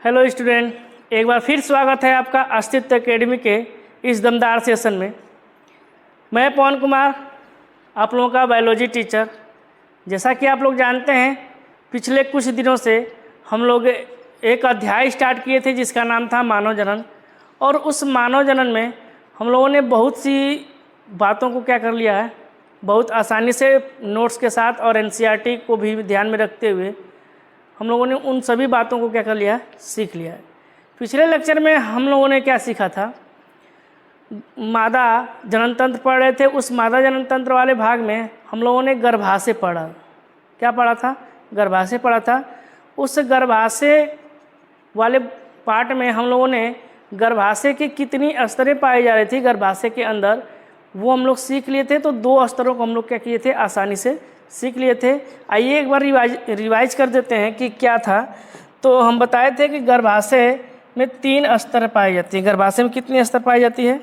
Hello student, एक बार फिर स्वागत है आपका अस्तित्व एकेडमी के इस दमदार सेशन में। मैं पवन कुमार, आप लोगों का बायोलॉजी टीचर। जैसा कि आप लोग जानते हैं, पिछले कुछ दिनों से हम लोग एक अध्याय स्टार्ट किए थे जिसका नाम था मानव जनन। और उस मानव जनन में हम लोगों ने बहुत सी बातों को क्या कर लिया है, बहुत आसानी से नोट्स के साथ और एनसीईआरटी को भी ध्यान में रखते हुए हम लोगों ने उन सभी बातों को क्या कर लिया, सीख लिया है। पिछले लेक्चर में हम लोगों ने क्या सीखा था, मादा जनन तंत्र पढ़ रहे थे। उस मादा जनन तंत्र वाले भाग में हम लोगों ने गर्भाशय पढ़ा। क्या पढ़ा था? गर्भाशय पढ़ा था। उस गर्भाशय वाले पार्ट में हम लोगों ने गर्भाशय की कितनी स्तरें पाई जा रही थी गर्भाशय के अंदर, वो हम लोग सीख लिए थे। तो 2 स्तरों को हम लोग क्या किए थे, आसानी से सीख लिए थे। आइए एक बार रिवाइज कर देते हैं कि क्या था। तो हम बताए थे कि गर्भाशय में 3 स्तर पाई जाती है। गर्भाशय में कितनी स्तर पाई जाती है?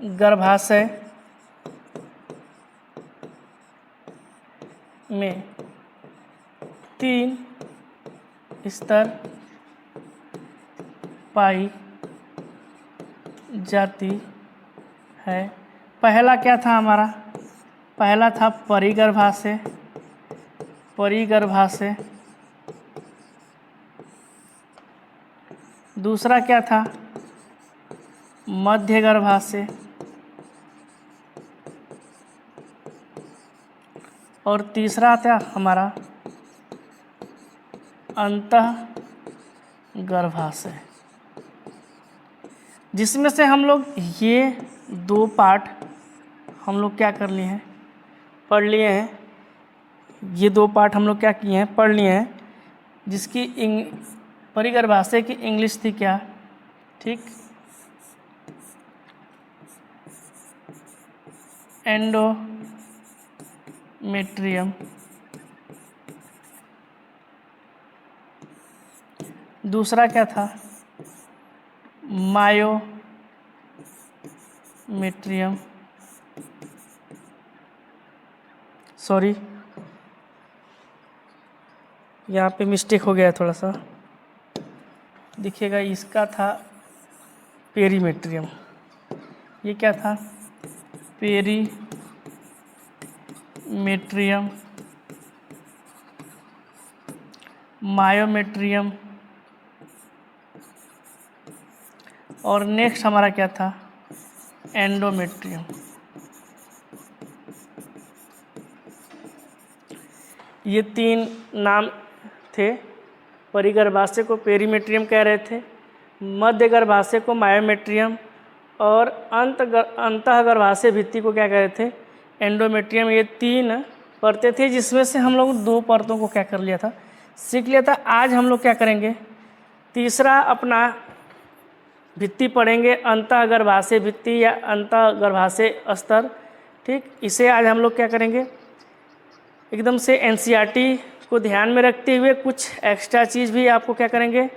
गर्भाशय में 3 स्तर पाई जाती है। पहला क्या था हमारा? पहला था परिगर्भाशय। परिगर्भाशय। दूसरा क्या था? मध्य गर्भाशय। और तीसरा था हमारा अंतः गर्भाशय, जिसमें से हम लोग ये 2 पार्ट हम लोग क्या कर लिए हैं, पढ़ लिए हैं। ये 2 पार्ट हम लोग क्या किए हैं, पढ़ लिए हैं। जिसकी परिगर्भाशय की इंग्लिश थी क्या? ठीक, एंडोमेट्रियम। दूसरा क्या था? मायोमेट्रियम। सॉरी, यहाँ पे मिस्टेक हो गया थोड़ा सा। देखिएगा, इसका था पेरीमेट्रियम। ये क्या था? पेरीमेट्रियम। मायोमेट्रियम। और नेक्स्ट हमारा क्या था? एंडोमेट्रियम। ये 3 नाम थे। परिगर्भाशय को पेरीमेट्रियम कह रहे थे, मध्य गर्भाशय को मायोमेट्रियम, और अंतः गर्भाशय भित्ति को क्या कह रहे थे? एंडोमेट्रियम। ये 3 परतें थी, जिसमें से हम लोग 2 परतों को क्या कर लिया था, सीख लिया था। आज हम लोग क्या करेंगे, तीसरा अपना भित्ति पढ़ेंगे, अंतः गर्भाशय भित्ति या अंतः गर्भाशय स्तर। ठीक, इसे आज हम लोग क्या करेंगे, एकदम से एनसीईआरटी को ध्यान में रखते हुए कुछ एक्स्ट्रा चीज़ भी आपको क्या करेंगे,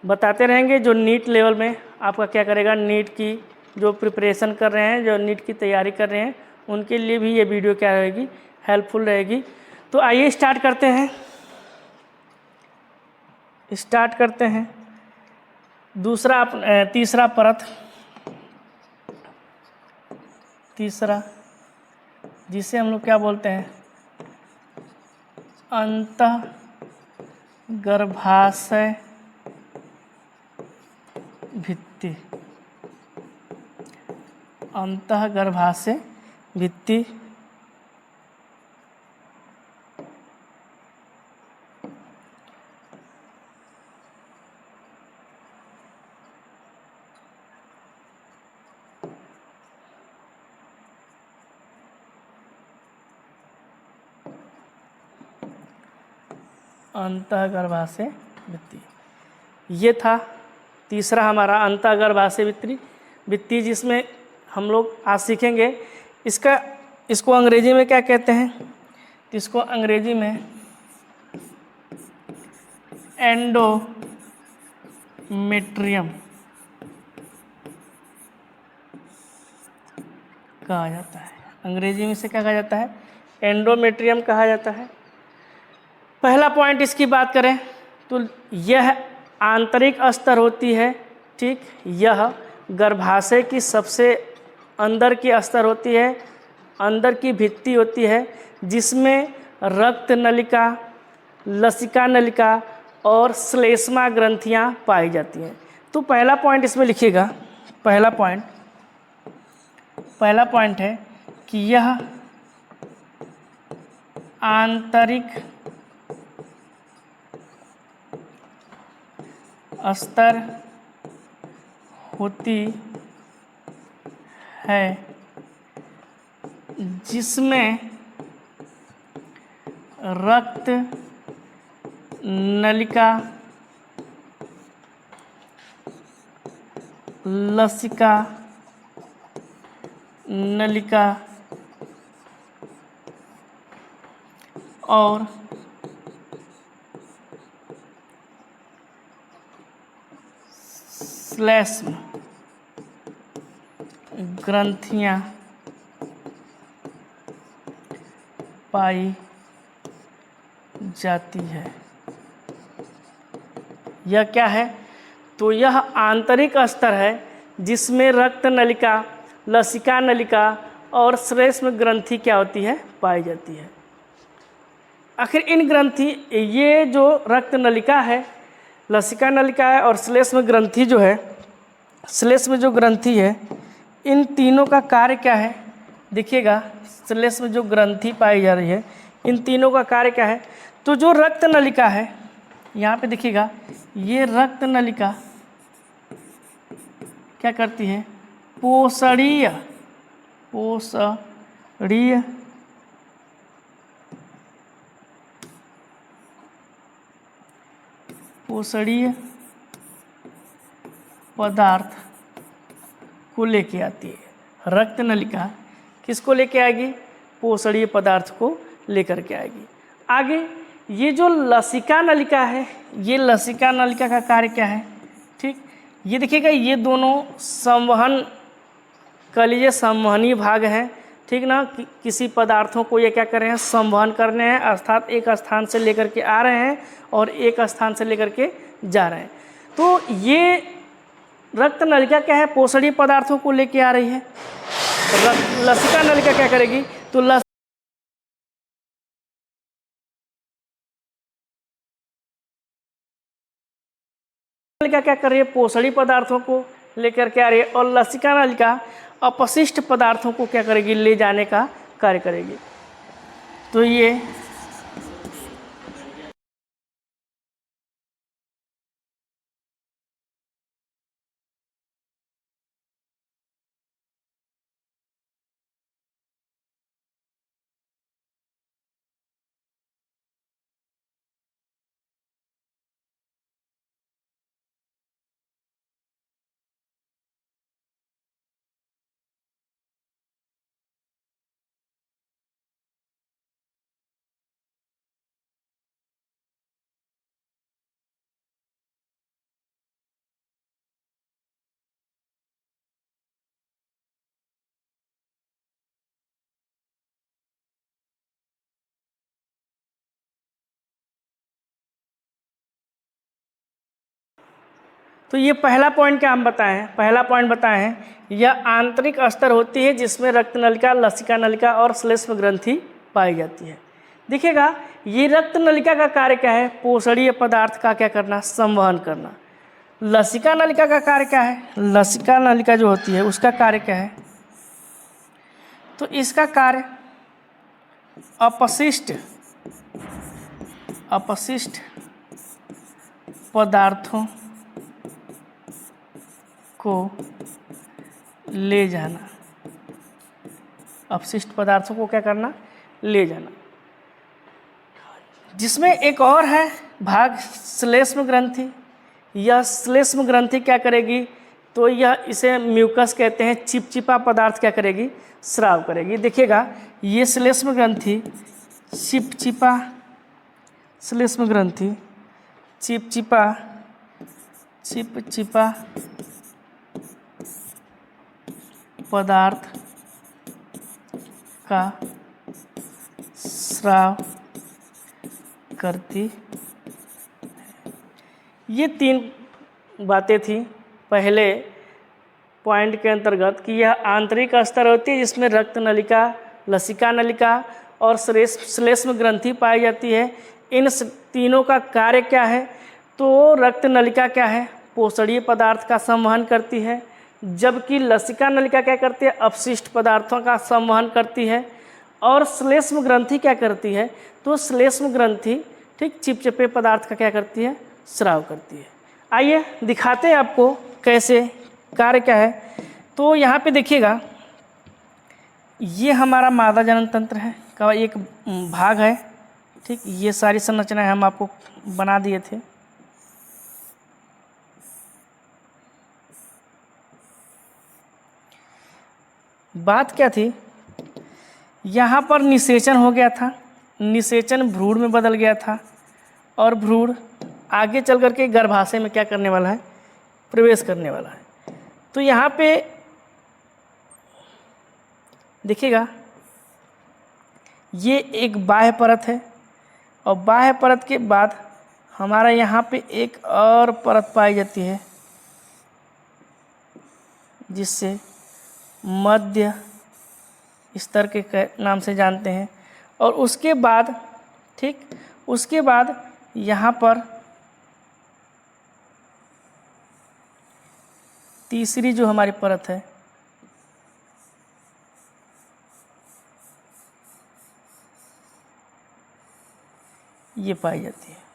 बताते रहेंगे, जो नीट लेवल में आपका क्या करेगा, नीट की जो प्रिपरेशन कर रहे हैं, जो नीट की तैयारी कर रहे हैं, उनके लिए भी ये वीडियो क्या रहेगी, हेल्पफुल रहेगी। तो आइए स्टार्ट करते हैं। तीसरा परत, तीसरा, जिसे हम लोग क्या बोलते हैं, अंतः गर्भाशय भित्ति। अंतः गर्भाशय भित्ति। अंतः गर्भाशय भित्ति, ये था तीसरा हमारा अंतः गर्भाशय भित्ति, जिसमें हम लोग आज सीखेंगे इसको अंग्रेजी में क्या कहते हैं, इसको अंग्रेजी में एंडोमेट्रियम कहा जाता है। अंग्रेजी में इसे क्या कहा जाता है, एंडोमेट्रियम कहा जाता है। पहला पॉइंट इसकी बात करें तो यह आंतरिक अस्तर होती है, ठीक, यह गर्भाशय की सबसे अंदर की अस्तर होती है, अंदर की भित्ति होती है, जिसमें रक्त नलिका, लसिका नलिका और श्लेष्मा ग्रंथियां पाई जाती हैं। तो पहला पॉइंट इसमें लिखिएगा, पहला पॉइंट है कि यह आंतरिक अस्तर होती है जिसमें रक्त नलिका, लसिका नलिका और श्लेष्म ग्रंथियां पाई जाती है। यह क्या है? तो यह आंतरिक अस्तर है जिसमें रक्त नलिका, लसिका नलिका और श्लेष्म ग्रंथि क्या होती है? पाई जाती है। आखिर इन ग्रंथि, ये जो रक्त नलिका है, लसिका नलिका है और श्लेष्म ग्रंथि जो है, श्लेष्म जो ग्रंथि है, इन तीनों का कार्य क्या है? देखिएगा, श्लेष्म जो ग्रंथि पाई जा रही है, इन तीनों का कार्य क्या है? तो जो रक्त नलिका है, यहाँ पे देखिएगा, ये रक्त नलिका क्या करती है? पोषणीय पदार्थ को लेके आती है। रक्त नलिका किसको लेके आएगी? पोषणीय पदार्थ को लेकर के आएगी। आगे ये जो लसिका नलिका है, ये लसिका नलिका का कार्य क्या है? ठीक, ये देखिएगा, ये दोनों संवहन कलीय संवहनी भाग हैं, ठीक ना। किसी पदार्थों को ये क्या कर रहे हैं? संवहन करने हैं, अर्थात एक स्थान से लेकर के आ रहे हैं और एक स्थान से लेकर के जा रहे हैं। तो ये रक्त नलिका क्या है? पोषणीय पदार्थों को लेके आ रही है। लसिका नलिका क्या करेगी? तो नलिका क्या कर रही है? पोषणीय पदार्थों को लेकर के आ रही है। और लसिका नलिका अपशिष्ट पदार्थों को क्या करेगी? ले जाने का कार्य करेगी। तो ये तो ये पहला पॉइंट क्या हम बताए हैं? पहला पॉइंट बताए हैं, यह आंतरिक अस्तर होती है जिसमें रक्त नलिका, लसिका नलिका और श्लेष्म ग्रंथि पाई जाती है। देखिएगा, ये रक्त नलिका का कार्य क्या है? पोषणीय पदार्थ का क्या करना? संवहन करना। लसिका नलिका का कार्य क्या है? लसिका नलिका जो होती है उसका कार्य क्या है? तो इसका कार्य अपशिष्ट पदार्थों को ले जाना। अपशिष्ट पदार्थों को क्या करना? ले जाना। जिसमें एक और है भाग, श्लेष्म ग्रंथि। यह श्लेष्म ग्रंथि क्या करेगी? तो यह, इसे म्यूकस कहते हैं, चिपचिपा पदार्थ क्या करेगी? स्राव करेगी। देखिएगा, ये श्लेष्म ग्रंथि चिपचिपा, श्लेष्म ग्रंथि चिपचिपा पदार्थ का स्राव करती है। ये 3 बातें थी पहले पॉइंट के अंतर्गत कि यह आंतरिक स्तर होती है जिसमें रक्त नलिका, लसिका नलिका और श्लेष्म ग्रंथि पाई जाती है। इन तीनों का कार्य क्या है? तो रक्त नलिका क्या है? पोषणीय पदार्थ का संवहन करती है, जबकि लसिका नलिका क्या करती है? अपशिष्ट पदार्थों का संवहन करती है। और श्लेष्म ग्रंथि क्या करती है? तो श्लेष्म ग्रंथि ठीक चिपचिपे पदार्थ का क्या करती है? स्राव करती है। आइए दिखाते हैं आपको कैसे, कार्य क्या है। तो यहाँ पे देखिएगा, ये हमारा मादा जनन तंत्र है का एक भाग है। ठीक, ये सारी संरचनाएं हम आपको बना दिए थे। बात क्या थी, यहाँ पर निषेचन हो गया था, निषेचन भ्रूण में बदल गया था और भ्रूण आगे चल करके गर्भाशय में क्या करने वाला है? प्रवेश करने वाला है। तो यहाँ पे देखिएगा, ये एक बाह्य परत है और बाह्य परत के बाद हमारा यहाँ पे एक और परत पाई जाती है जिससे मध्य स्तर के नाम से जानते हैं। और उसके बाद ठीक, उसके बाद यहाँ पर तीसरी जो हमारी परत है ये पाई जाती है।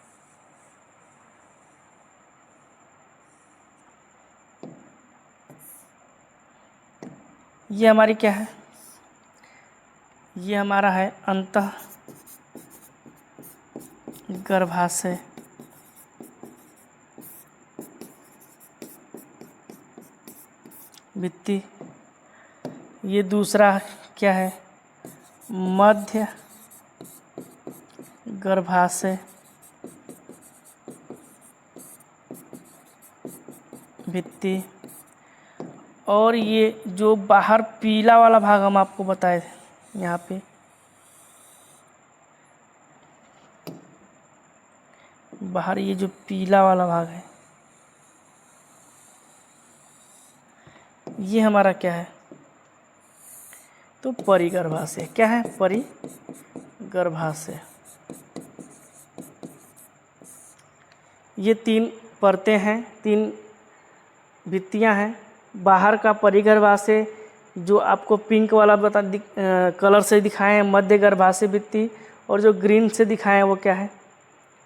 ये हमारी क्या है? ये हमारा है अंतः गर्भाशय भित्ति। ये दूसरा क्या है? मध्य गर्भाशय भित्ति। और ये जो बाहर पीला वाला भाग हम आपको बताए थे, यहाँ पे बाहर ये जो पीला वाला भाग है ये हमारा क्या है? तो परिगर्भाशय। क्या है? परिगर्भाशय। ये 3 परतें हैं, 3 भित्तियां हैं। बाहर का परिगर्भाशय जो आपको पिंक वाला कलर से दिखाए हैं मध्य गर्भाशय भित्ति, और जो ग्रीन से दिखाए हैं वो क्या है?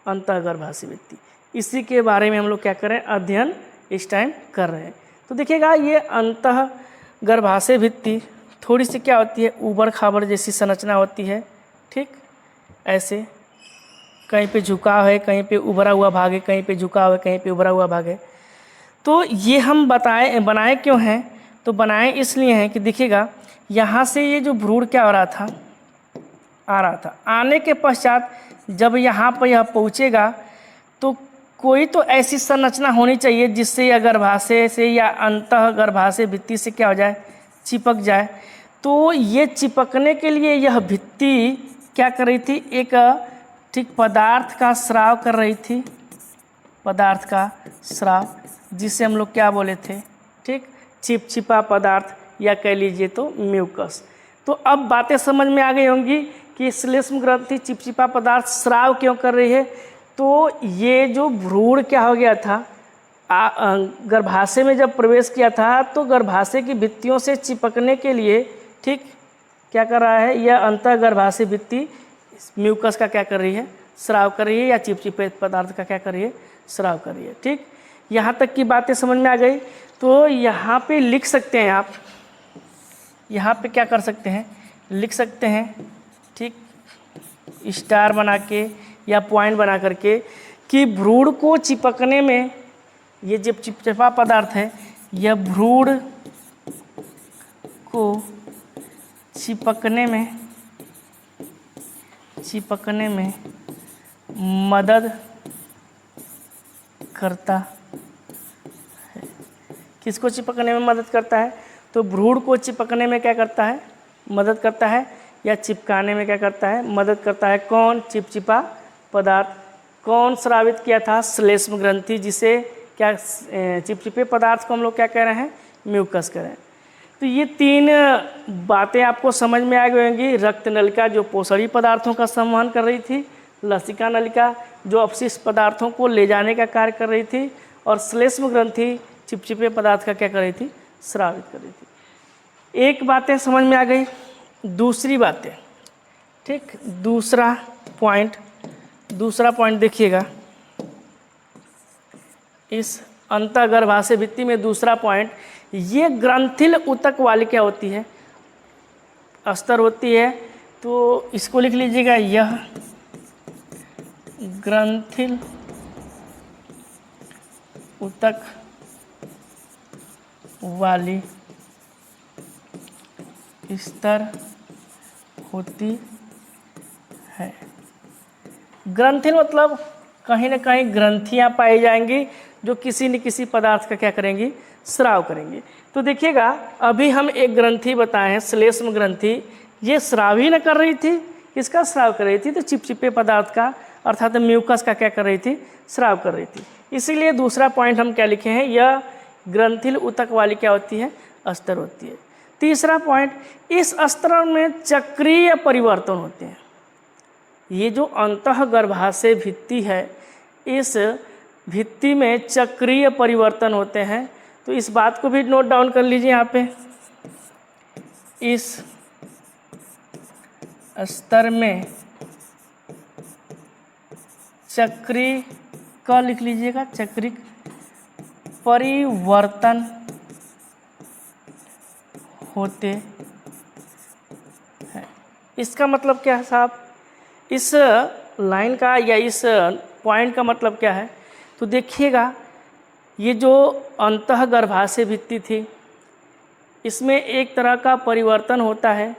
अंतः गर्भाशय भित्ति। इसी के बारे में हम लोग क्या करें? अध्ययन इस टाइम कर रहे हैं। तो देखिएगा, ये अंतः गर्भाशय भित्ति थोड़ी सी क्या होती है? ऊबड़ खाबड़ जैसी संरचना होती है। ठीक, ऐसे कहीं पे झुकाव है, कहीं पे उभरा हुआ भाग है, कहीं पे झुकाव है, कहीं पे उभरा हुआ भाग है। तो ये हम बनाए क्यों हैं? तो बनाए इसलिए हैं कि देखिएगा, यहाँ से ये जो भ्रूण क्या हो रहा था? आ रहा था। आने के पश्चात जब यहाँ पर यह पहुँचेगा तो कोई तो ऐसी संरचना होनी चाहिए जिससे यह गर्भाशय से या अंतः गर्भाशय भित्ति से क्या हो जाए? चिपक जाए। तो ये चिपकने के लिए यह भित्ति क्या कर रही थी? एक ठीक पदार्थ का स्राव कर रही थी, पदार्थ का स्राव, जिसे हम लोग क्या बोले थे? ठीक, चिपचिपा पदार्थ या कह लीजिए तो म्यूकस। तो अब बातें समझ में आ गई होंगी कि श्लेष्म ग्रंथि चिपचिपा पदार्थ स्राव क्यों कर रही है। तो ये जो भ्रूण क्या हो गया था? गर्भाशय में जब प्रवेश किया था तो गर्भाशय की भित्तियों से चिपकने के लिए ठीक क्या कर रहा है? यह अंतः गर्भाशय भित्ति म्यूकस का क्या कर रही है? स्राव कर रही है, या चिपचिपे पदार्थ का क्या कर रही है? स्राव कर रही है। ठीक, यहाँ तक की बातें समझ में आ गई। तो यहाँ पे लिख सकते हैं आप, यहाँ पे क्या कर सकते हैं? लिख सकते हैं ठीक, स्टार बना के या पॉइंट बना करके कि भ्रूण को चिपकने में ये जब चिपचिपा पदार्थ है, यह भ्रूण को चिपकने में मदद करता है। किसको चिपकने में मदद करता है? तो भ्रूण को चिपकने में क्या करता है? मदद करता है, या चिपकाने में क्या करता है? मदद करता है। कौन? चिपचिपा पदार्थ। कौन स्रावित किया था? श्लेष्म ग्रंथि, जिसे क्या चिपचिपे पदार्थ को हम लोग क्या कह रहे हैं? म्यूकस कह रहे हैं। तो ये 3 बातें आपको समझ में आ गई होंगी। रक्त नलिका जो पोषणी पदार्थों का संवहन कर रही थी, लसिका नलिका जो अपशिष्ट पदार्थों को ले जाने का कार्य कर रही थी, और श्लेष्म ग्रंथि चिपचिपे पदार्थ का क्या कर रही थी? स्रावित कर रही थी। एक बातें समझ में आ गई। दूसरी बातें, ठीक, दूसरा पॉइंट देखिएगा, इस अंतःगर्भाशय भित्ति में दूसरा पॉइंट, ये ग्रंथिल ऊतक वाली क्या होती है? अस्तर होती है। तो इसको लिख लीजिएगा, यह ग्रंथिल ऊतक वाली स्तर होती है। ग्रंथिल मतलब कहीं ना कहीं ग्रंथियां पाई जाएंगी जो किसी न किसी पदार्थ का क्या करेंगी? स्राव करेंगी। तो देखिएगा, अभी हम एक ग्रंथि बताए हैं, श्लेष्म ग्रंथि, ये स्राव ही न कर रही थी। किसका स्राव कर रही थी? तो चिपचिपे पदार्थ का, अर्थात म्यूकस का क्या कर रही थी? स्राव कर रही थी। इसीलिए दूसरा पॉइंट हम क्या लिखे हैं? यह ग्रंथिल ऊतक वाली क्या होती है? अस्तर होती है। तीसरा पॉइंट, इस अस्तर में चक्रीय परिवर्तन होते हैं। ये जो अंतःगर्भाशय भित्ति है, इस भित्ति में चक्रीय परिवर्तन होते हैं। तो इस बात को भी नोट डाउन कर लीजिए यहाँ पे। इस स्तर में चक्रीय का लिख लीजिएगा, चक्रीय परिवर्तन होते हैं। इसका मतलब क्या है साहब? इस लाइन का या इस पॉइंट का मतलब क्या है? तो देखिएगा, ये जो अंतःगर्भाशय भित्ति थी, इसमें एक तरह का परिवर्तन होता है।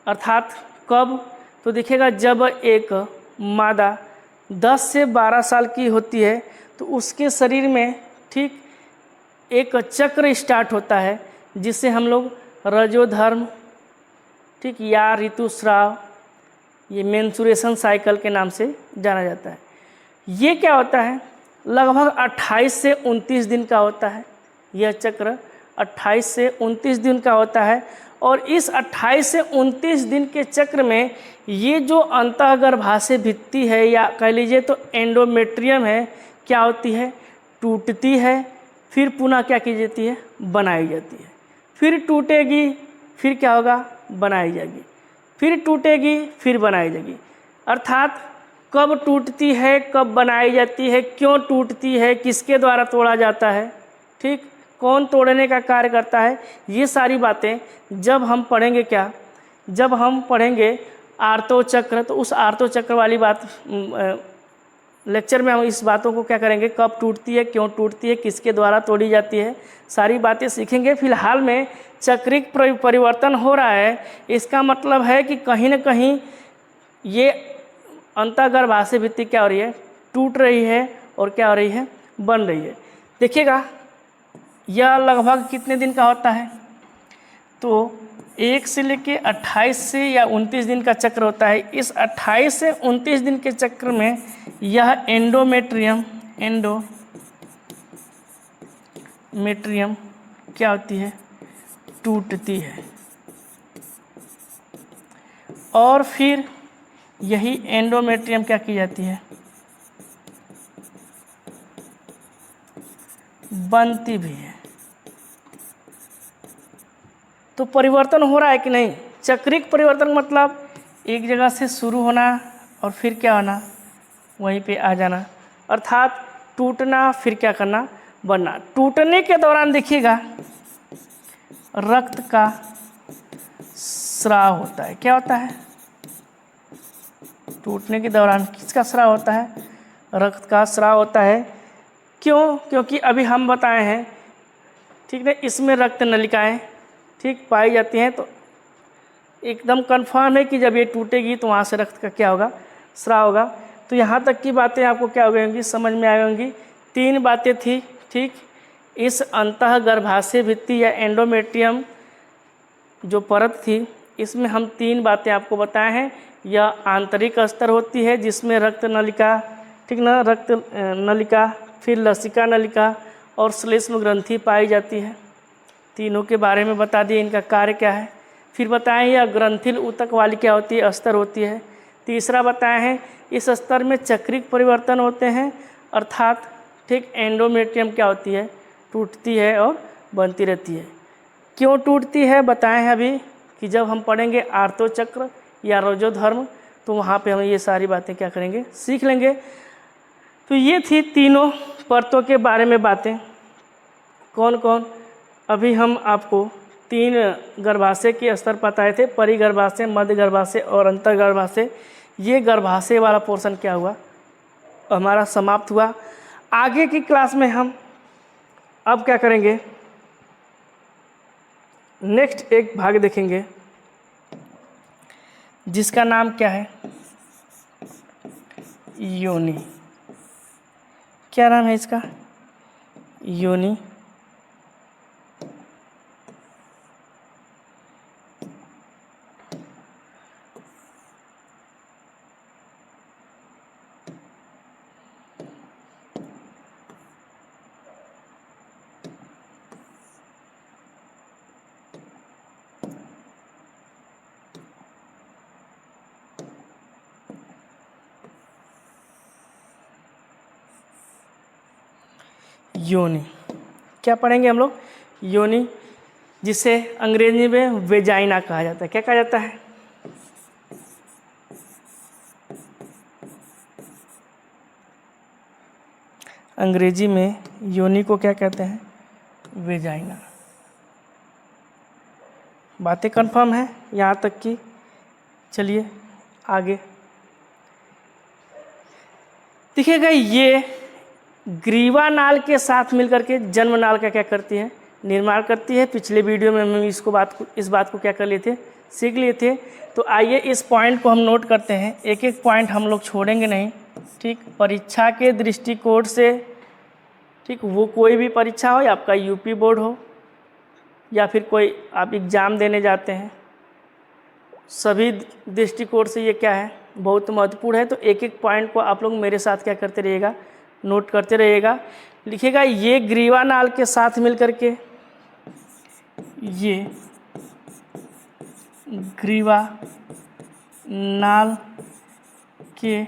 अर्थात कब? तो देखिएगा, जब एक मादा 10 से 12 साल की होती है तो उसके शरीर में ठीक एक चक्र स्टार्ट होता है, जिसे हम लोग रजोधर्म, ठीक, या ऋतुस्राव, ये मेंस्ट्रुएशन साइकिल के नाम से जाना जाता है। ये क्या होता है? लगभग 28 से 29 दिन का होता है। यह चक्र 28 से 29 दिन का होता है। और इस 28 से 29 दिन के चक्र में ये जो अंतःगर्भाशय भित्ति है, या कह लीजिए तो एंडोमेट्रियम है, क्या होती है? टूटती है, फिर पुनः क्या की जाती है? बनाई जाती है। फिर टूटेगी, फिर क्या होगा? बनाई जाएगी, फिर टूटेगी, फिर बनाई जाएगी। अर्थात कब टूटती है, कब बनाई जाती है, क्यों टूटती है, किसके द्वारा तोड़ा जाता है, ठीक, कौन तोड़ने का कार्य करता है, ये सारी बातें जब हम पढ़ेंगे, क्या, जब हम पढ़ेंगे आर्तो चक्र, तो उस आर्तो चक्र वाली बात लेक्चर में हम इस बातों को क्या करेंगे? कब टूटती है, क्यों टूटती है, किसके द्वारा तोड़ी जाती है, सारी बातें सीखेंगे। फिलहाल में चक्रिक परिवर्तन हो रहा है, इसका मतलब है कि कहीं ना कहीं ये अंतःगर्भाशय भित्ति क्या हो रही है? टूट रही है, और क्या हो रही है? बन रही है। देखिएगा, यह लगभग कितने दिन का होता है? तो 1 से लेके 28 से या 29 दिन का चक्र होता है। इस 28 से 29 दिन के चक्र में यह एंडोमेट्रियम क्या होती है? टूटती है। और फिर यही एंडोमेट्रियम क्या की जाती है? बनती भी है। तो परिवर्तन हो रहा है कि नहीं? चक्रिक परिवर्तन मतलब एक जगह से शुरू होना और फिर क्या होना? वहीं पे आ जाना। अर्थात टूटना, फिर क्या करना? बनना। टूटने के दौरान देखिएगा, रक्त का स्राव होता है। क्या होता है? टूटने के दौरान किसका स्राव होता है? रक्त का स्राव होता है। क्यों? क्योंकि अभी हम बताए हैं, ठीक है, इसमें रक्त नलिकाएं ठीक पाई जाती हैं। तो एकदम कंफर्म है कि जब ये टूटेगी तो वहाँ से रक्त का क्या होगा? स्राव होगा। तो यहाँ तक की बातें आपको क्या हो गई होंगी? समझ में आई होंगी। 3 बातें थी, ठीक। इस अंतःगर्भाशय भित्ति या एंडोमेट्रियम जो परत थी, इसमें हम 3 बातें आपको बताए हैं। यह आंतरिक स्तर होती है, जिसमें रक्त नलिका ठीक ना, रक्त नलिका, फिर लसिका नलिका और श्लेष्म ग्रंथि पाई जाती है। तीनों के बारे में बता दिए, इनका कार्य क्या है। फिर बताएं यह ग्रंथिल ऊतक वाली क्या होती है, अस्तर होती है। तीसरा बताए हैं इस स्तर में चक्रिक परिवर्तन होते हैं, अर्थात ठीक एंडोमेट्रियम क्या होती है, टूटती है और बनती रहती है। क्यों टूटती है बताएं हैं अभी कि जब हम पढ़ेंगे आर्तोचक्र या रोजोधर्म तो वहाँ पे हम ये सारी बातें क्या करेंगे, सीख लेंगे। तो ये थी तीनों परतों के बारे में बातें। कौन कौन, अभी हम आपको 3 गर्भाशय के स्तर बताए थे, परिगर्भाशय, मध्य गर्भाशय और अंतर्गर्भाशय। ये गर्भाशय वाला पोर्शन क्या हुआ, हमारा समाप्त हुआ। आगे की क्लास में हम अब क्या करेंगे, नेक्स्ट एक भाग देखेंगे जिसका नाम क्या है, योनि। क्या नाम है इसका, योनि। योनि क्या पढ़ेंगे हम लोग, योनि, जिसे अंग्रेजी में वेजाइना कहा जाता है। क्या कहा जाता है, अंग्रेजी में योनि को क्या कहते हैं, वेजाइना। बातें कंफर्म है यहाँ तक की। चलिए आगे देखिएगा, ये ग्रीवा नाल के साथ मिलकर के जन्म नाल का क्या करती है, निर्माण करती है। पिछले वीडियो में हम इस बात को क्या कर लिए थे, सीख लिए थे। तो आइए इस पॉइंट को हम नोट करते हैं, एक एक पॉइंट हम लोग छोड़ेंगे नहीं, ठीक। परीक्षा के दृष्टिकोण से, ठीक, वो कोई भी परीक्षा हो, या आपका यूपी बोर्ड हो या फिर कोई आप एग्ज़ाम देने जाते हैं, सभी दृष्टिकोण से ये क्या है, बहुत महत्वपूर्ण है। तो एक एक पॉइंट को आप लोग मेरे साथ क्या करते रहिएगा, नोट करते रहिएगा। लिखिएगा, ये ग्रीवा नाल के साथ मिलकर के, ये ग्रीवा नाल के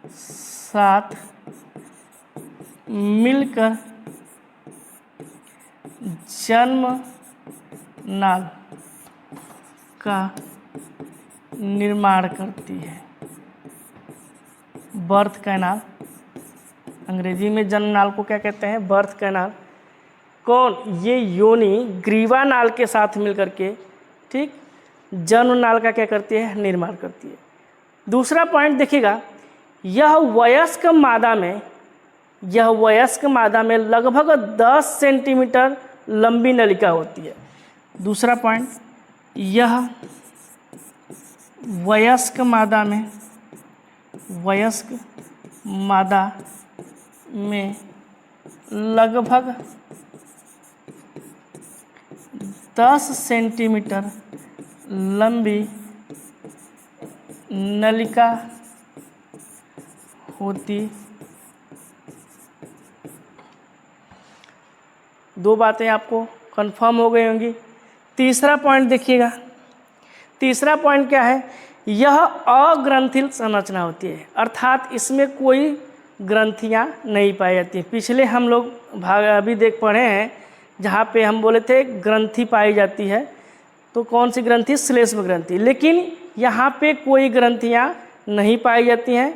साथ मिलकर जन्म नाल का निर्माण करती है, बर्थ कैनाल। अंग्रेजी में जन्म नाल को क्या कहते हैं, बर्थ कैनाल। कौन, ये योनि ग्रीवा नाल के साथ मिलकर के, ठीक, जन्म नाल का क्या करती है, निर्माण करती है। दूसरा पॉइंट देखिएगा, यह वयस्क मादा में लगभग 10 सेंटीमीटर लंबी नलिका होती है। दूसरा पॉइंट, यह वयस्क मादा में लगभग 10 सेंटीमीटर लंबी नलिका होती। दो बातें आपको कंफर्म हो गई होंगी। तीसरा पॉइंट देखिएगा, तीसरा पॉइंट क्या है, यह अग्रंथिल संरचना होती है, अर्थात इसमें कोई ग्रंथियां नहीं पाई जाती। पिछले हम लोग भाग अभी देख पढ़े हैं जहाँ पे हम बोले थे ग्रंथि पाई जाती है, तो कौन सी ग्रंथि, श्लेष्म ग्रंथि। लेकिन यहाँ पे कोई ग्रंथियाँ नहीं पाई जाती हैं।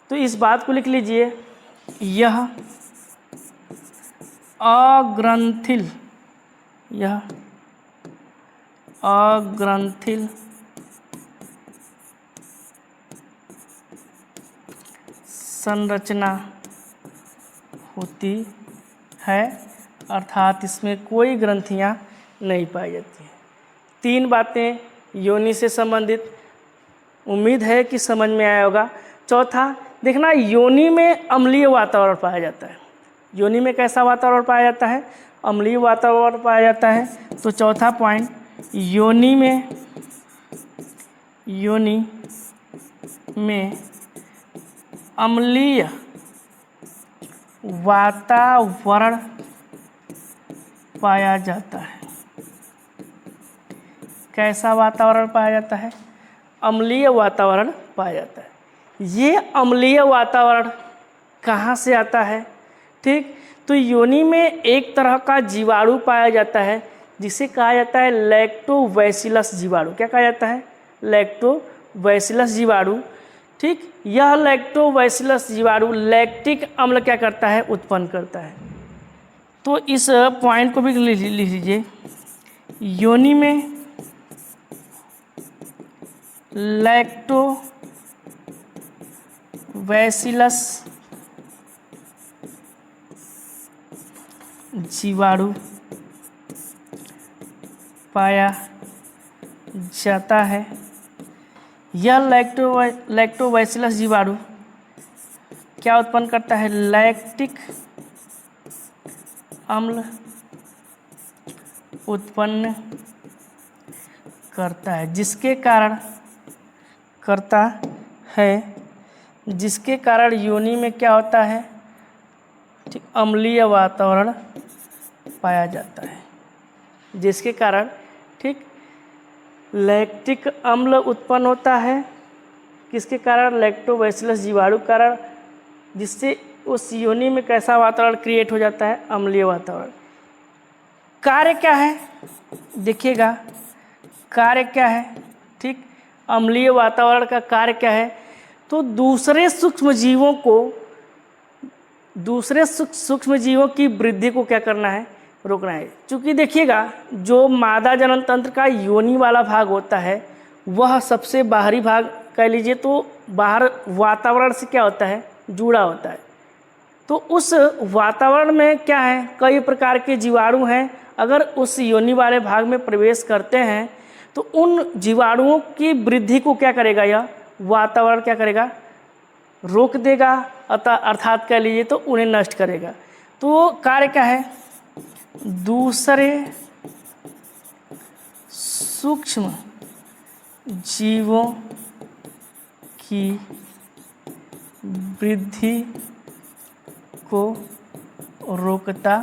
तो इस बात को लिख लीजिए, यह अग्रंथिल, यह अग्रंथिल संरचना होती है, अर्थात इसमें कोई ग्रंथियां नहीं पाई जाती हैं। 3 बातें योनि से संबंधित, उम्मीद है कि समझ में आया होगा। चौथा देखना, योनि में अम्लीय वातावरण पाया जाता है। योनि में कैसा वातावरण पाया जाता है, अम्लीय वातावरण पाया जाता है। तो चौथा पॉइंट, योनि में अम्लीय वातावरण पाया जाता है। कैसा वातावरण पाया जाता है? अम्लीय वातावरण पाया जाता है। ये अम्लीय वातावरण कहाँ से आता है? ठीक, तो योनि में एक तरह का जीवाणु पाया जाता है जिसे कहा जाता है लैक्टोबैसिलस जीवाणु। क्या कहा जाता है? लैक्टोबैसिलस जीवाणु। ठीक, यह लैक्टोबैसिलस जीवाणु लैक्टिक अम्ल क्या करता है? उत्पन्न करता है। तो इस पॉइंट को भी लिख लीजिए। योनि में लैक्टोबैसिलस जीवाणु पाया जाता है। यह लैक्टोबैसिलस जीवाणु क्या उत्पन्न करता है? लैक्टिक अम्ल उत्पन्न करता है, जिसके कारण योनि में क्या होता है? ठीक, अम्लीय वातावरण पाया जाता है, जिसके कारण ठीक लैक्टिक अम्ल उत्पन्न होता है। किसके कारण? लैक्टोबैसिलस जीवाणु कारण, जिससे उस योनि में कैसा वातावरण क्रिएट हो जाता है? अम्लीय वातावरण। कार्य क्या है? देखिएगा, कार्य क्या है? ठीक, अम्लीय वातावरण का कार्य क्या है? तो दूसरे सूक्ष्म जीवों की वृद्धि को क्या करना है? रोकना है। क्योंकि देखिएगा, जो मादा जनन तंत्र का योनि वाला भाग होता है वह सबसे बाहरी भाग कह लीजिए तो बाहर वातावरण से क्या होता है? जुड़ा होता है। तो उस वातावरण में क्या है? कई प्रकार के जीवाणु हैं। अगर उस योनि वाले भाग में प्रवेश करते हैं तो उन जीवाणुओं की वृद्धि को क्या करेगा? यह वातावरण क्या करेगा? रोक देगा, अर्थात कह लीजिए तो उन्हें नष्ट करेगा। तो कार्य क्या है? दूसरे सूक्ष्म जीवों की वृद्धि को रोकता,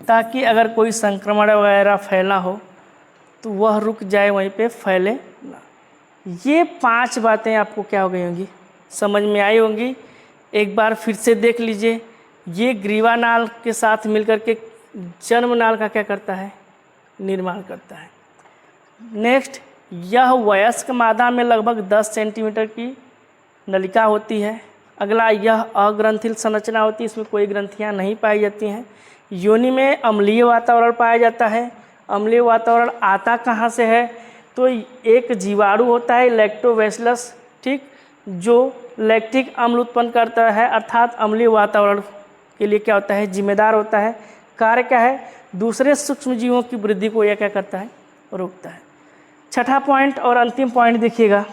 ताकि अगर कोई संक्रमण वगैरह फैला हो तो वह रुक जाए, वहीं पे फैले ना। ये 5 बातें आपको क्या हो गई होंगी? समझ में आई होंगी। एक बार फिर से देख लीजिए। ये ग्रीवा नाल के साथ मिलकर के जन्म नाल का क्या करता है? निर्माण करता है। नेक्स्ट, यह वयस्क मादा में लगभग 10 सेंटीमीटर की नलिका होती है। अगला, यह अग्रंथिल संरचना होती है, इसमें कोई ग्रंथियां नहीं पाई जाती हैं। योनि में अम्लीय वातावरण पाया जाता है। अम्लीय वातावरण आता कहाँ से है? तो एक जीवाणु होता है लैक्टोबैसिलस, ठीक, जो लैक्टिक अम्ल उत्पन्न करता है, अर्थात अम्लीय वातावरण के लिए क्या होता है? जिम्मेदार होता है। कार्य क्या है? दूसरे सूक्ष्म जीवों की वृद्धि को यह क्या करता है? रोकता है। छठा पॉइंट और अंतिम पॉइंट देखिएगा।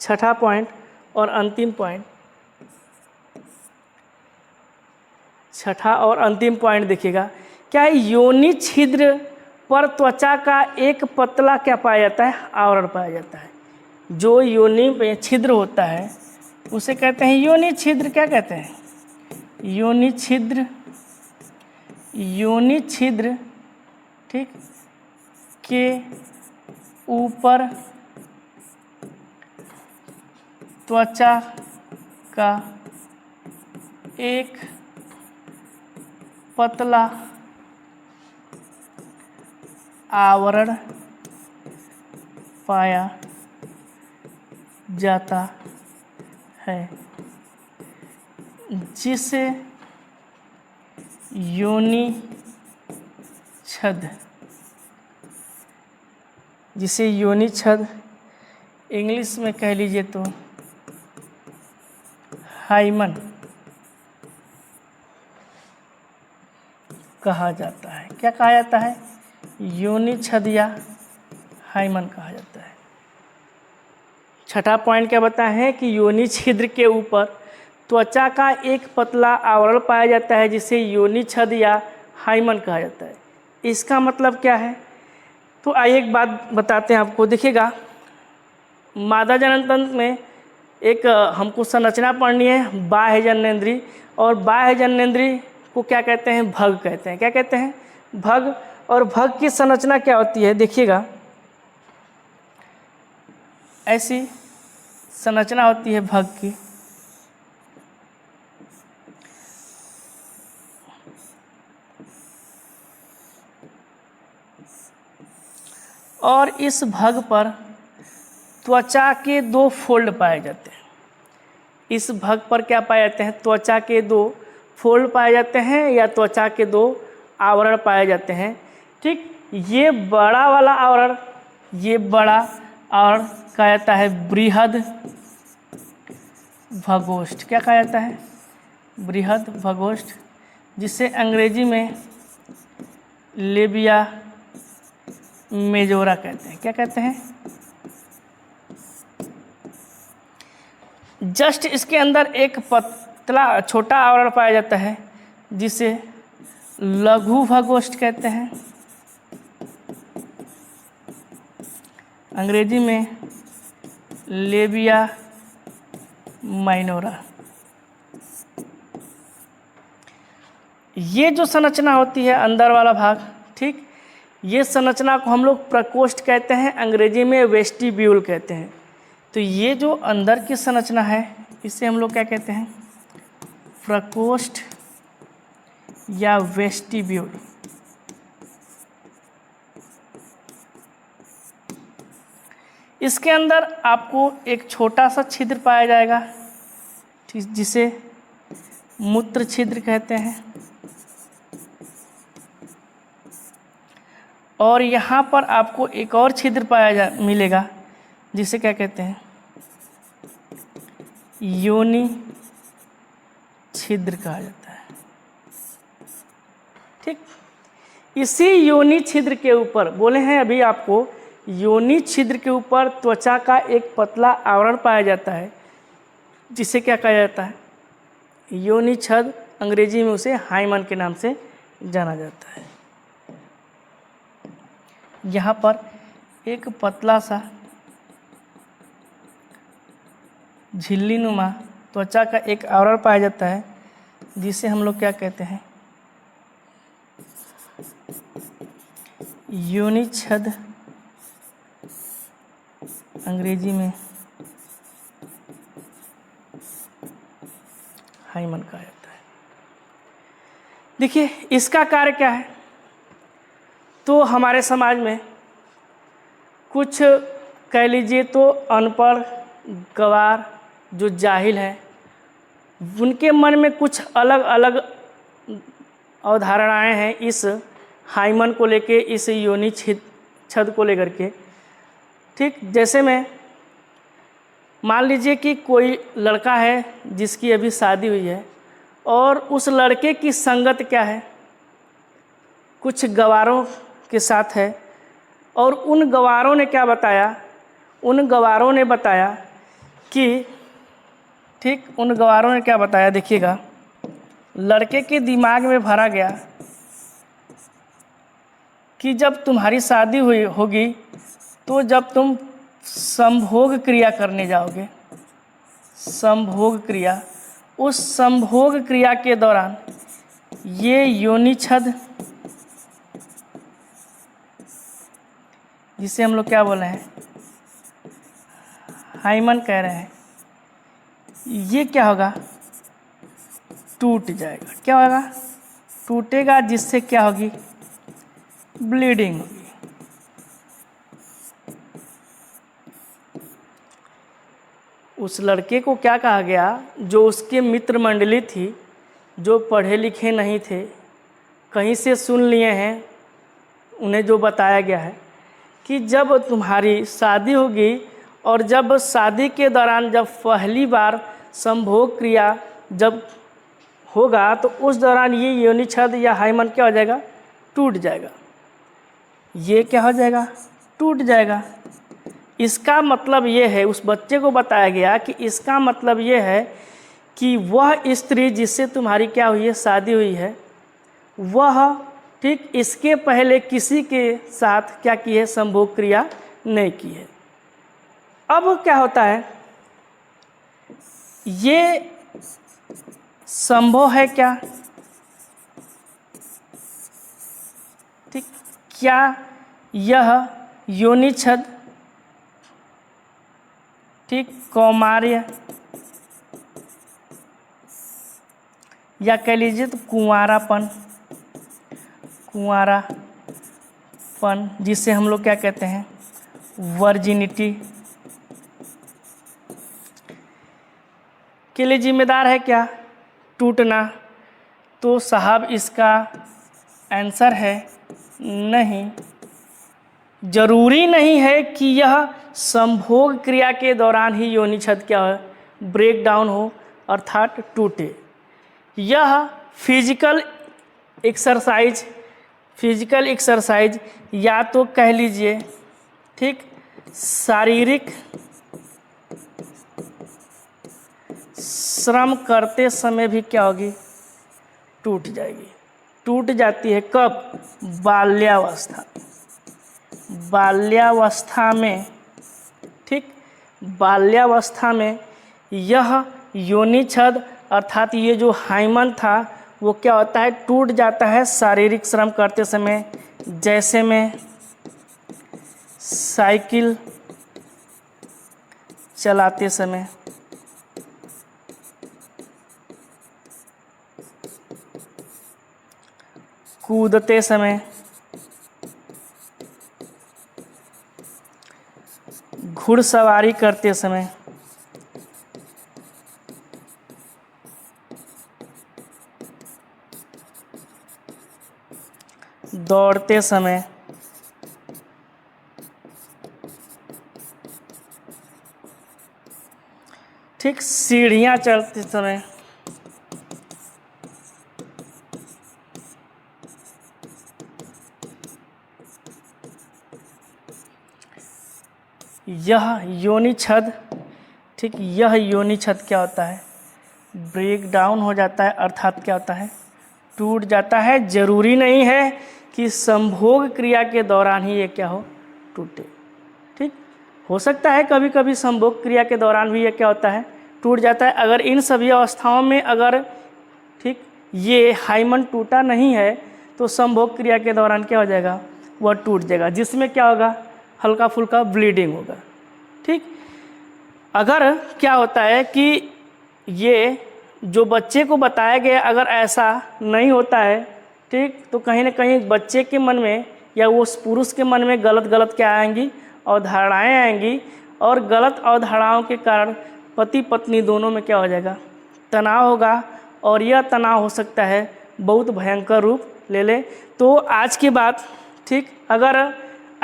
छठा पॉइंट और अंतिम पॉइंट, छठा और अंतिम पॉइंट देखिएगा। क्या योनि छिद्र पर त्वचा का एक पतला क्या पाया जाता है? आवरण पाया जाता है। जो योनि में छिद्र होता है उसे कहते हैं योनि छिद्र। क्या कहते हैं? योनि छिद्र। योनि छिद्र, ठीक, के ऊपर त्वचा का एक पतला आवरण पाया जाता है, जिसे योनि छद, जिसे योनि छद इंग्लिश में कह लीजिए तो हाइमन कहा जाता है। क्या कहा जाता है? योनि छद या हाइमन कहा जाता है। छठा पॉइंट क्या बताया है कि योनि छिद्र के ऊपर त्वचा का एक पतला आवरण पाया जाता है, जिसे योनि छद या हाइमन कहा जाता है। इसका मतलब क्या है? तो आइए एक बात बताते हैं आपको। देखिएगा, मादा जनन तंत्र में एक हमको संरचना पढ़नी है बाह्य जननेंद्रिय, और बाह्य जननेंद्रिय को क्या कहते हैं? भग कहते हैं। क्या कहते हैं? भग। और भग की संरचना क्या होती है? देखिएगा, ऐसी संरचना होती है भग की। और इस भग पर त्वचा के 2 फोल्ड पाए जाते हैं। इस भग पर क्या पाए जाते हैं? त्वचा के 2 फोल्ड पाए जाते हैं, या त्वचा के 2 आवरण पाए जाते हैं। ठीक, ये बड़ा वाला आवरण, ये बड़ा आवरण कहा जाता है बृहद भगोष्ठ। क्या कहा जाता है? बृहद भगोष्ठ, जिसे अंग्रेजी में लेबिया मेजोरा कहते हैं। क्या कहते हैं? जस्ट इसके अंदर एक पतला छोटा आवरण पाया जाता है जिसे लघु भगोष्ठ कहते हैं। अंग्रेजी में लेबिया माइनोरा। ये जो संरचना होती है अंदर वाला भाग, ठीक, ये संरचना को हम लोग प्रकोष्ठ कहते हैं, अंग्रेजी में वेस्टिब्यूल कहते हैं। तो ये जो अंदर की संरचना है इसे हम लोग क्या कहते हैं? प्रकोष्ठ या वेस्टिब्यूल। इसके अंदर आपको एक छोटा सा छिद्र पाया जाएगा, ठीक, जिसे मूत्र छिद्र कहते हैं। और यहाँ पर आपको एक और छिद्र मिलेगा जिसे क्या कहते हैं? योनि छिद्र कहा जाता है। ठीक, इसी योनि छिद्र के ऊपर बोले हैं अभी आपको, योनि छिद्र के ऊपर त्वचा का एक पतला आवरण पाया जाता है जिसे क्या कहा जाता है? योनि छद। अंग्रेजी में उसे हाइमन के नाम से जाना जाता है। यहाँ पर एक पतला सा झिल्ली नुमा त्वचा का एक आवरण पाया जाता है जिसे हम लोग क्या कहते हैं? योनि छद। अंग्रेजी में हाइमन कहा जाता है। देखिए इसका कार्य क्या है? तो हमारे समाज में कुछ कह लीजिए तो अनपढ़ गवार जो जाहिल हैं, उनके मन में कुछ अलग अलग अवधारणाएं हैं इस हाइमन को लेके, इस योनि छद को लेकर के। ठीक, जैसे में मान लीजिए कि कोई लड़का है जिसकी अभी शादी हुई है और उस लड़के की संगत क्या है? कुछ गवारों के साथ है, और उन गवारों ने क्या बताया? उन गवारों ने बताया कि, ठीक, उन गवारों ने क्या बताया? देखिएगा, लड़के के दिमाग में भरा गया कि जब तुम्हारी शादी हुई होगी तो जब तुम संभोग क्रिया करने जाओगे, संभोग क्रिया, उस संभोग क्रिया के दौरान ये योनि छद, जिसे हम लोग क्या बोल रहे हैं? हाइमन कह रहे हैं, ये क्या होगा? टूट जाएगा। क्या होगा? टूटेगा, जिससे क्या होगी? ब्लीडिंग होगी। उस लड़के को क्या कहा गया? जो उसके मित्र मंडली थी, जो पढ़े लिखे नहीं थे, कहीं से सुन लिए हैं, उन्हें जो बताया गया है कि जब तुम्हारी शादी होगी और जब शादी के दौरान जब पहली बार संभोग क्रिया जब होगा तो उस दौरान ये योनि छद या हाइमन क्या हो जाएगा? टूट जाएगा। ये क्या हो जाएगा? टूट जाएगा। इसका मतलब ये है, उस बच्चे को बताया गया कि इसका मतलब ये है कि वह स्त्री जिससे तुम्हारी क्या हुई है? शादी हुई है, वह, ठीक, इसके पहले किसी के साथ क्या की है? संभोग क्रिया नहीं की है। अब क्या होता है? ये संभव है क्या? ठीक, क्या यह योनि छद, ठीक, कौमार्य या कह लीजिए तो कुंवारापन जिसे हम लोग क्या कहते हैं, वर्जिनिटी, के लिए जिम्मेदार है क्या? टूटना। तो साहब इसका आंसर है नहीं। जरूरी नहीं है कि यह संभोग क्रिया के दौरान ही योनि छद क्या हो, ब्रेक डाउन हो अर्थात टूटे। यह फिजिकल एक्सरसाइज या तो कह लीजिए, ठीक, शारीरिक श्रम करते समय भी क्या होगी, टूट जाएगी। टूट जाती है कब? बाल्यावस्था में, ठीक, बाल्यावस्था में यह योनि छद अर्थात ये जो हाइमन था वो क्या होता है, टूट जाता है शारीरिक श्रम करते समय। जैसे में साइकिल चलाते समय, कूदते समय, घुड़सवारी करते समय, दौड़ते समय, ठीक, सीढ़ियाँ चढ़ते समय, यह योनि छद, ठीक, यह योनि छद क्या होता है, ब्रेक डाउन हो जाता है अर्थात क्या होता है, टूट जाता है। जरूरी नहीं है कि संभोग क्रिया के दौरान ही ये क्या हो, टूटे। ठीक, हो सकता है कभी कभी संभोग क्रिया के दौरान भी ये क्या होता है, टूट जाता है। अगर इन सभी अवस्थाओं में अगर, ठीक, ये हाइमन टूटा नहीं है तो संभोग क्रिया के दौरान क्या हो जाएगा, वह टूट जाएगा, जिसमें क्या होगा, हल्का फुल्का ब्लीडिंग होगा। ठीक, अगर क्या होता है कि ये जो बच्चे को बताया गया अगर ऐसा नहीं होता है, ठीक, तो कहीं ना कहीं बच्चे के मन में या उस पुरुष के मन में गलत क्या आएंगी, अवधारणाएँ आएंगी, और गलत अवधारणाओं के कारण पति पत्नी दोनों में क्या हो जाएगा, तनाव होगा, और यह तनाव हो सकता है बहुत भयंकर रूप ले ले। तो आज के बाद, ठीक, अगर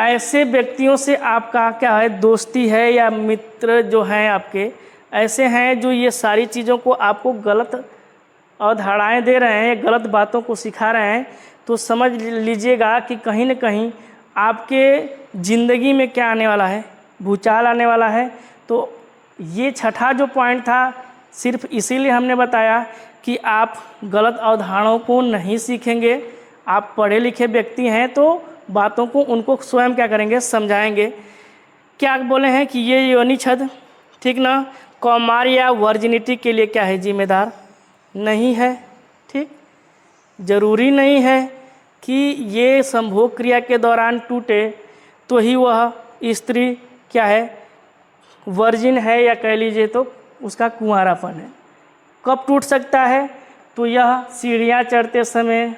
ऐसे व्यक्तियों से आपका क्या है, दोस्ती है या मित्र जो हैं आपके ऐसे हैं जो ये सारी चीज़ों को आपको गलत अवधारणाएँ दे रहे हैं, गलत बातों को सिखा रहे हैं, तो समझ लीजिएगा कि कहीं न कहीं आपके ज़िंदगी में क्या आने वाला है, भूचाल आने वाला है। तो ये छठा जो पॉइंट था सिर्फ इसीलिए हमने बताया कि आप गलत अवधारणाओं को नहीं सीखेंगे। आप पढ़े लिखे व्यक्ति हैं तो बातों को उनको स्वयं क्या करेंगे, समझाएंगे। क्या बोले हैं कि ये योनि छद, ठीक ना, कौमार या वर्जिनिटी के लिए क्या है, जिम्मेदार नहीं है। ठीक, जरूरी नहीं है कि ये संभोग क्रिया के दौरान टूटे तो ही वह स्त्री क्या है, वर्जिन है, या कह लीजिए तो उसका कुंवारापन है। कब टूट सकता है, तो यह सीढ़ियाँ चढ़ते समय,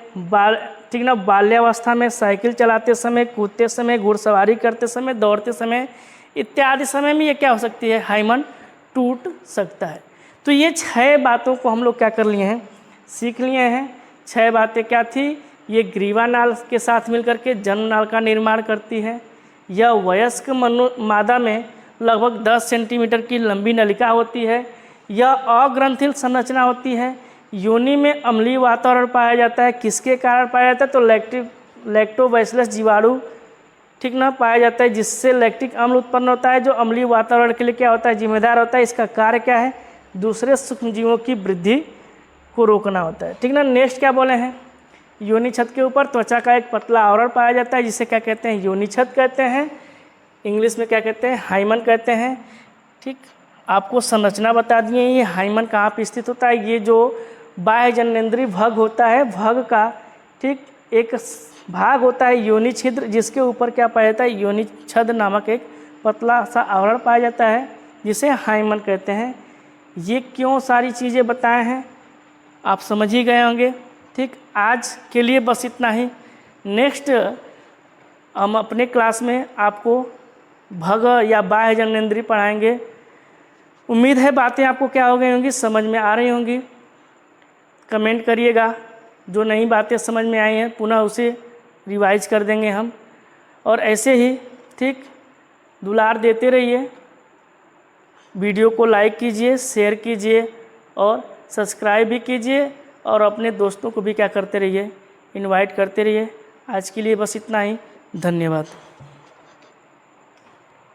ठीक ना, बाल्यावस्था में, साइकिल चलाते समय, कूदते समय, घुड़सवारी करते समय, दौड़ते समय इत्यादि समय में ये क्या हो सकती है, हाइमन टूट सकता है। तो ये 6 बातों को हम लोग क्या कर लिए हैं, सीख लिए हैं। 6 बातें क्या थी, ये ग्रीवा नाल के साथ मिलकर के जन्म नाल का निर्माण करती है। यह वयस्क मादा में लगभग 10 सेंटीमीटर की लंबी नलिका होती है। यह अग्रंथिल संरचना होती है। योनि में अम्लीय वातावरण पाया जाता है। किसके कारण पाया जाता है, तो लैक्टोबैसिलस जीवाणु, ठीक ना, पाया जाता है, जिससे लैक्टिक अम्ल उत्पन्न होता है, जो अम्लीय वातावरण के लिए क्या होता है, जिम्मेदार होता है। इसका कार्य क्या है, दूसरे सूक्ष्मजीवों की वृद्धि को रोकना होता है। ठीक ना। नेक्स्ट क्या बोले हैं, योनि छद के ऊपर त्वचा का एक पतला आवरण पाया जाता है, जिसे क्या कहते हैं, योनि छद कहते हैं। इंग्लिश में क्या कहते हैं, हाइमन कहते हैं। ठीक, आपको संरचना बता दिए, ये हाइमन कहाँ पे स्थित होता है। ये जो बाह्य जननेंद्रिय भग होता है, भग का ठीक एक भाग होता है योनि छिद्र, जिसके ऊपर क्या पाया जाता है, योनि छद्म नामक एक पतला सा आवरण पाया जाता है, जिसे हाइमन कहते हैं। ये क्यों सारी चीज़ें बताए हैं आप समझ ही गए होंगे। ठीक, आज के लिए बस इतना ही। नेक्स्ट हम अपने क्लास में आपको भग या बाह्य जननेंद्रिय पढ़ाएंगे। उम्मीद है बातें आपको क्या हो गई होंगी, समझ में आ रही होंगी। कमेंट करिएगा, जो नई बातें समझ में आई हैं पुनः उसे रिवाइज कर देंगे हम। और ऐसे ही ठीक दुलार देते रहिए, वीडियो को लाइक कीजिए, शेयर कीजिए और सब्सक्राइब भी कीजिए, और अपने दोस्तों को भी क्या करते रहिए, इनवाइट करते रहिए। आज के लिए बस इतना ही, धन्यवाद।